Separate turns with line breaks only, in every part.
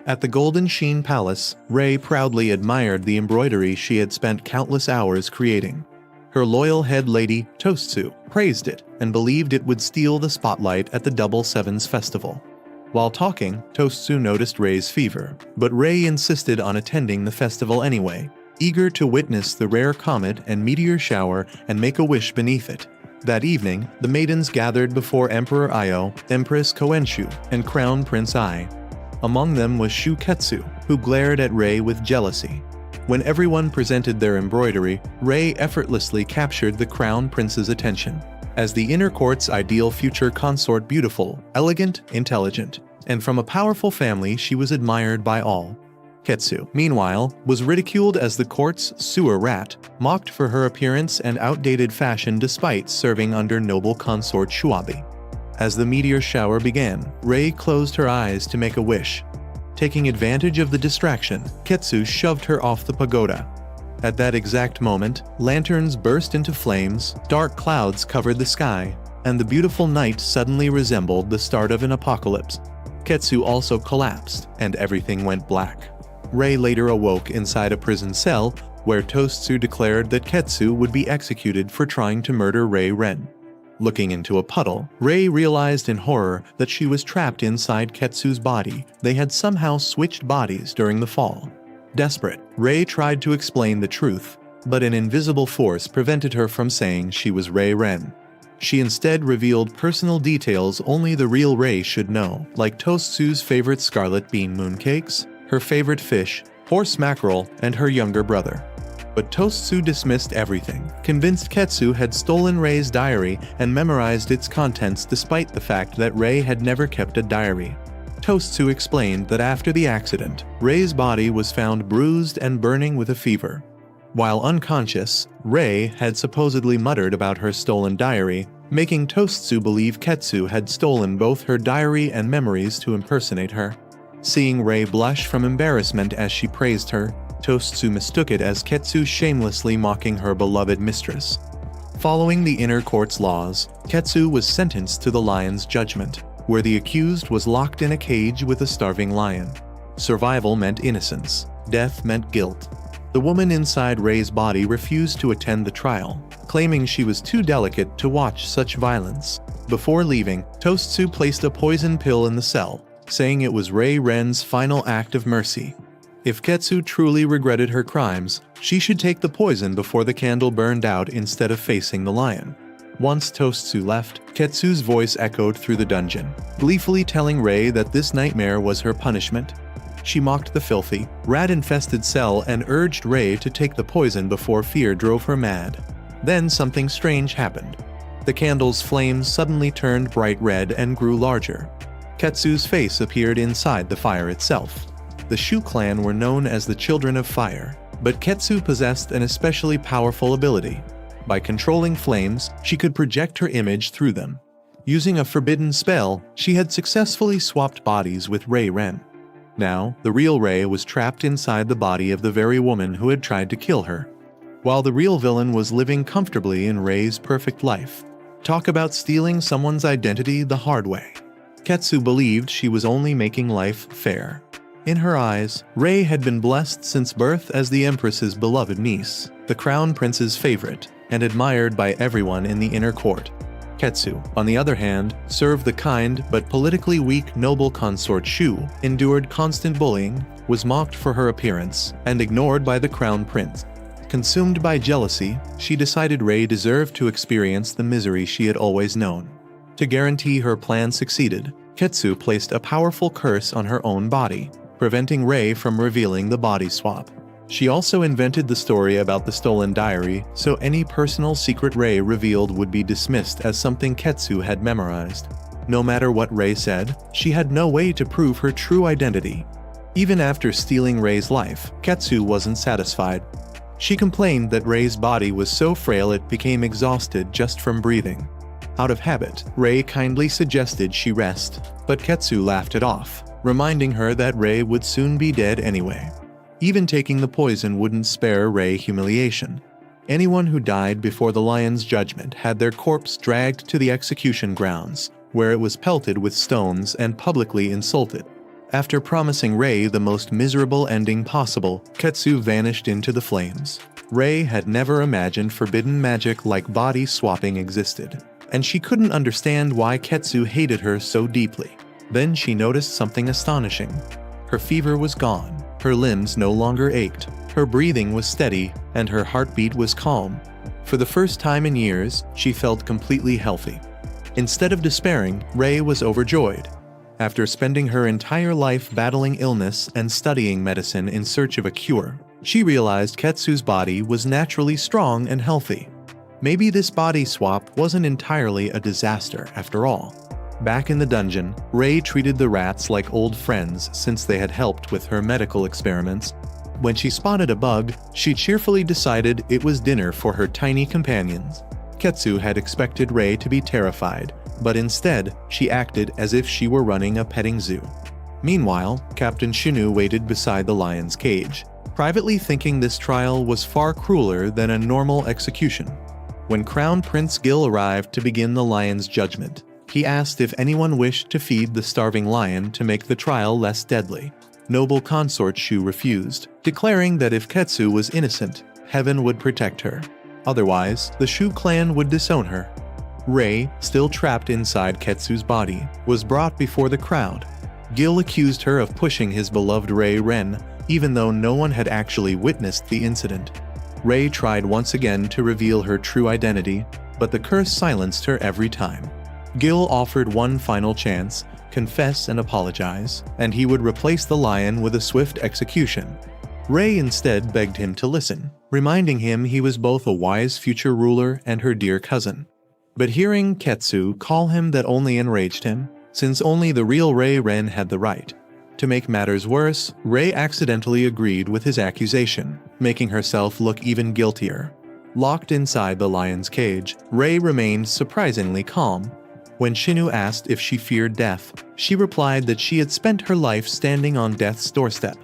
At the Golden Sheen Palace, Rei proudly admired the embroidery she had spent countless hours creating. Her loyal head lady, Toastsu, praised it and believed it would steal the spotlight at the Double Sevens festival. While talking, Toastsu noticed Rei's fever, but Rei insisted on attending the festival anyway, eager to witness the rare comet and meteor shower and make a wish beneath it. That evening, the maidens gathered before Emperor Io, Empress Koenshu, and Crown Prince Ai. Among them was Keigetsu, who glared at Rei with jealousy. When everyone presented their embroidery, Rei effortlessly captured the Crown Prince's attention. As the inner court's ideal future consort, beautiful, elegant, intelligent, and from a powerful family, she was admired by all. Keigetsu, meanwhile, was ridiculed as the court's sewer rat, mocked for her appearance and outdated fashion despite serving under noble consort Shuabi. As the meteor shower began, Rei closed her eyes to make a wish. Taking advantage of the distraction, Keigetsu shoved her off the pagoda. At that exact moment, lanterns burst into flames, dark clouds covered the sky, and the beautiful night suddenly resembled the start of an apocalypse. Keigetsu also collapsed, and everything went black. Rei later awoke inside a prison cell, where Toastsu declared that Keigetsu would be executed for trying to murder Reirin. Looking into a puddle, Rei realized in horror that she was trapped inside Keigetsu's body. They had somehow switched bodies during the fall. Desperate, Rei tried to explain the truth, but an invisible force prevented her from saying she was Reirin. She instead revealed personal details only the real Rei should know, like Toastsu's favorite scarlet bean mooncakes, her favorite fish, horse mackerel, and her younger brother. But Toastsu dismissed everything, convinced Keigetsu had stolen Rei's diary and memorized its contents despite the fact that Rei had never kept a diary. Toastsu explained that after the accident, Rei's body was found bruised and burning with a fever. While unconscious, Rei had supposedly muttered about her stolen diary, making Toastsu believe Keigetsu had stolen both her diary and memories to impersonate her. Seeing Rei blush from embarrassment as she praised her, Toastsu mistook it as Keigetsu shamelessly mocking her beloved mistress. Following the inner court's laws, Keigetsu was sentenced to the lion's judgment, where the accused was locked in a cage with a starving lion. Survival meant innocence, death meant guilt. The woman inside Rei's body refused to attend the trial, claiming she was too delicate to watch such violence. Before leaving, Toastsu placed a poison pill in the cell, saying it was Reirin's final act of mercy. If Keigetsu truly regretted her crimes, she should take the poison before the candle burned out instead of facing the lion. Once Toastsu left, Keigetsu's voice echoed through the dungeon, gleefully telling Rei that this nightmare was her punishment. She mocked the filthy, rat-infested cell and urged Rei to take the poison before fear drove her mad. Then something strange happened. The candle's flames suddenly turned bright red and grew larger. Keigetsu's face appeared inside the fire itself. The Shu clan were known as the Children of Fire, but Keigetsu possessed an especially powerful ability. By controlling flames, she could project her image through them. Using a forbidden spell, she had successfully swapped bodies with Reirin. Now, the real Rei was trapped inside the body of the very woman who had tried to kill her, while the real villain was living comfortably in Rei's perfect life. Talk about stealing someone's identity the hard way. Keigetsu believed she was only making life fair. In her eyes, Rei had been blessed since birth as the Empress's beloved niece, the Crown Prince's favorite, and admired by everyone in the inner court. Keigetsu, on the other hand, served the kind but politically weak noble consort Shu, endured constant bullying, was mocked for her appearance, and ignored by the Crown Prince. Consumed by jealousy, she decided Rei deserved to experience the misery she had always known. To guarantee her plan succeeded, Keigetsu placed a powerful curse on her own body, preventing Rei from revealing the body swap. She also invented the story about the stolen diary, so any personal secret Rei revealed would be dismissed as something Keigetsu had memorized. No matter what Rei said, she had no way to prove her true identity. Even after stealing Rei's life, Keigetsu wasn't satisfied. She complained that Rei's body was so frail it became exhausted just from breathing. Out of habit, Rei kindly suggested she rest, but Keigetsu laughed it off, reminding her that Rei would soon be dead anyway. Even taking the poison wouldn't spare Rei humiliation. Anyone who died before the lion's judgment had their corpse dragged to the execution grounds, where it was pelted with stones and publicly insulted. After promising Rei the most miserable ending possible, Keigetsu vanished into the flames. Rei had never imagined forbidden magic like body swapping existed, and she couldn't understand why Keigetsu hated her so deeply. Then she noticed something astonishing. Her fever was gone, her limbs no longer ached, her breathing was steady, and her heartbeat was calm. For the first time in years, she felt completely healthy. Instead of despairing, Rei was overjoyed. After spending her entire life battling illness and studying medicine in search of a cure, she realized Keigetsu's body was naturally strong and healthy. Maybe this body swap wasn't entirely a disaster after all. Back in the dungeon, Rei treated the rats like old friends since they had helped with her medical experiments. When she spotted a bug, she cheerfully decided it was dinner for her tiny companions. Keigetsu had expected Rei to be terrified, but instead, she acted as if she were running a petting zoo. Meanwhile, Captain Shinu waited beside the lion's cage, privately thinking this trial was far crueler than a normal execution. When Crown Prince Gil arrived to begin the lion's judgment, he asked if anyone wished to feed the starving lion to make the trial less deadly. Noble consort Shu refused, declaring that if Keigetsu was innocent, heaven would protect her. Otherwise, the Shu clan would disown her. Rei, still trapped inside Keigetsu's body, was brought before the crowd. Gil accused her of pushing his beloved Reirin, even though no one had actually witnessed the incident. Rei tried once again to reveal her true identity, but the curse silenced her every time. Gil offered one final chance, confess and apologize, and he would replace the lion with a swift execution. Rei instead begged him to listen, reminding him he was both a wise future ruler and her dear cousin. But hearing Keigetsu call him that only enraged him, since only the real Reirin had the right. To make matters worse, Rei accidentally agreed with his accusation, making herself look even guiltier. Locked inside the lion's cage, Rei remained surprisingly calm. When Shinu asked if she feared death, she replied that she had spent her life standing on death's doorstep.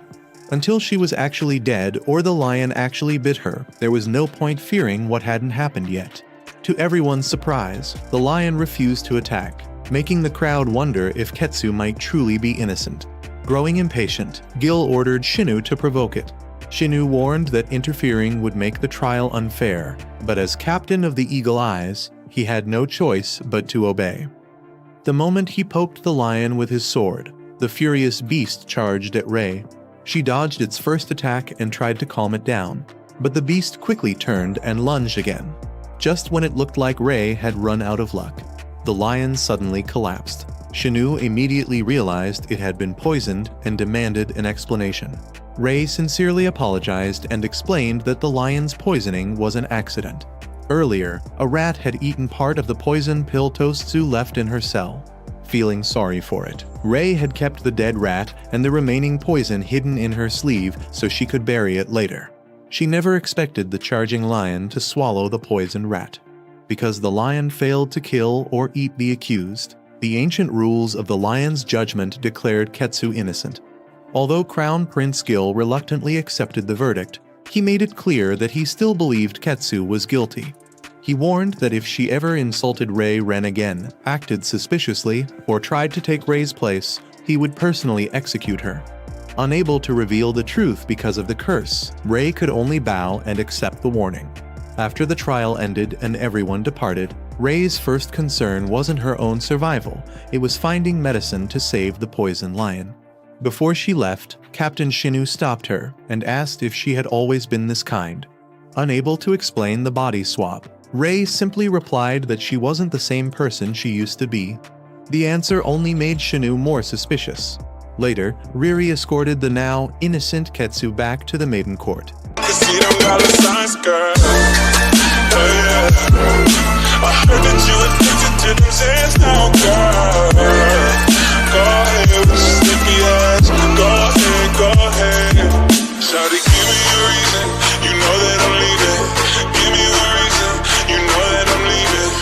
Until she was actually dead or the lion actually bit her, there was no point fearing what hadn't happened yet. To everyone's surprise, the lion refused to attack, making the crowd wonder if Keigetsu might truly be innocent. Growing impatient, Gil ordered Shinu to provoke it. Shinu warned that interfering would make the trial unfair, but as captain of the Eagle Eyes, he had no choice but to obey. The moment he poked the lion with his sword, the furious beast charged at Rei. She dodged its first attack and tried to calm it down, but the beast quickly turned and lunged again. Just when it looked like Rei had run out of luck, the lion suddenly collapsed. Shinu immediately realized it had been poisoned and demanded an explanation. Rei sincerely apologized and explained that the lion's poisoning was an accident. Earlier, a rat had eaten part of the poison pill Tosetsu left in her cell. Feeling sorry for it, Rei had kept the dead rat and the remaining poison hidden in her sleeve so she could bury it later. She never expected the charging lion to swallow the poisoned rat. Because the lion failed to kill or eat the accused, the ancient rules of the lion's judgment declared Keigetsu innocent. Although Crown Prince Gil reluctantly accepted the verdict, he made it clear that he still believed Keigetsu was guilty. He warned that if she ever insulted Reirin again, acted suspiciously, or tried to take Rei's place, he would personally execute her. Unable to reveal the truth because of the curse, Rei could only bow and accept the warning. After the trial ended and everyone departed, Rei's first concern wasn't her own survival, it was finding medicine to save the poisoned lion. Before she left, Captain Shinu stopped her and asked if she had always been this kind. Unable to explain the body swap, Rei simply replied that she wasn't the same person she used to be. The answer only made Shinu more suspicious. Later, Riri escorted the now innocent Keigetsu back to the maiden court. I heard that you addicted to them sands now, girl. Go ahead.